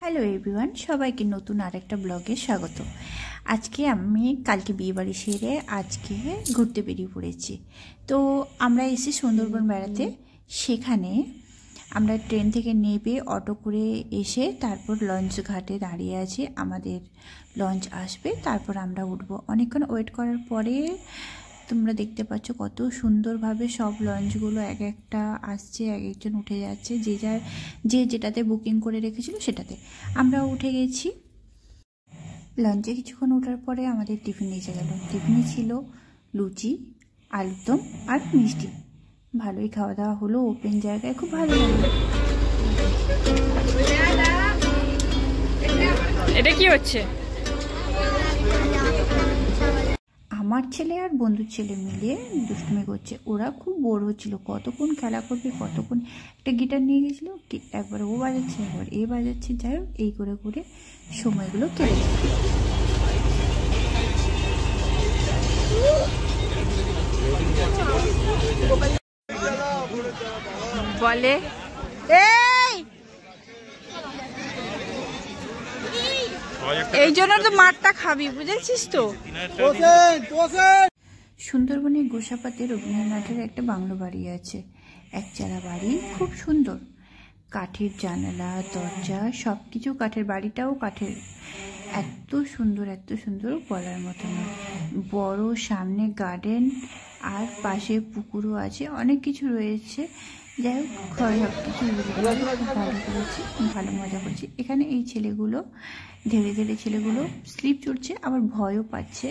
Hello everyone सबाइके नतून आरेकटा ब्लगे स्वागत। आज के आमी कालके बिये बाड़ी सेरे आज के घुरते बेरिये पड़ेछि। तो आमरा एसे सुंदरबन बेड़ाते सेखाने आमरा ट्रेन थेके नेमे अटो करे एसे तारपर लंच घाटे दाड़िये आछि। आमादेर लंच आसबे तारपर आमरा उठबो। अनेकक्षण वेट करार परे তোমরা দেখতে পাচ্ছ কত সুন্দরভাবে সব লঞ্চগুলো এক একটা আসছে, এক একজন উঠে যাচ্ছে, যে যেটাতে বুকিং করে রেখেছিল সেটাতে। আমরা উঠে গেছি। লঞ্চে কিছুক্ষণ ওঠার পরে আমাদের টিফিন এসে গেল। টিফিনে ছিল লুচি, আলুর দম আর মিষ্টি। ভালোই খাওয়া দাওয়া হলো, ওপেন জায়গায়, খুব ভালো লাগলো। এটা কি হচ্ছে? আমার ছেলে আর বন্ধুর ছেলে মিলে দুষ্টুমি করছে। ওরা খুব বোর হচ্ছিল, কতক্ষণ খেলা করবে, কতক্ষণ। একটা গিটার নিয়ে গেছিলো, একবার ও বাজাচ্ছে, একবার এ বাজাচ্ছে। যাই হোক, এই করে করে সময়গুলো কেটেছে। বলে এই জন্য তো মাঠটা খাবি, বুঝেছিস তো। সুন্দরবনে গোসাপাতে রবীন্দ্রনাথের একটা বাংলো বাড়ি আছে, একচালা বাড়ি, খুব সুন্দর। কাঠের জানালা, দরজা, সবকিছু কাঠের। বাড়িটাও কাঠের। এত সুন্দর বলার মতো না। বড়, সামনে গার্ডেন আর পাশে পুকুরও আছে, অনেক কিছু রয়েছে। যাই হোক, সব কিছু ভালো করেছি, ভালো মজা করছি। এখানে এই ছেলেগুলো ধীরে ধীরে ছেলেগুলো স্লিপ চড়ছে, আবার ভয়ও পাচ্ছে,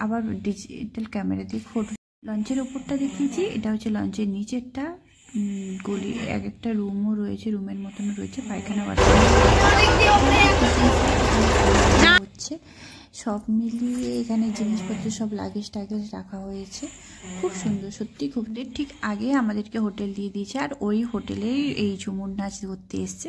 আবার ডিজিটাল ক্যামেরা দিয়ে ফটো। লঞ্চের ওপরটা দেখিয়েছি, এটা হচ্ছে লঞ্চের নিচে একটা গলি, এক একটা রুমও রয়েছে, রুমের মতন রয়েছে, পায়খানা হচ্ছে। সব মিলিয়ে এখানে জিনিসপত্র সব লাগেজ টাগেজ রাখা হয়েছে। খুব সুন্দর, সত্যি খুব। ঠিক আগে আমাদেরকে হোটেল দিয়ে দিয়েছে, আর ওই হোটেলেই এই ঝুমুর নাচ করতে এসছে।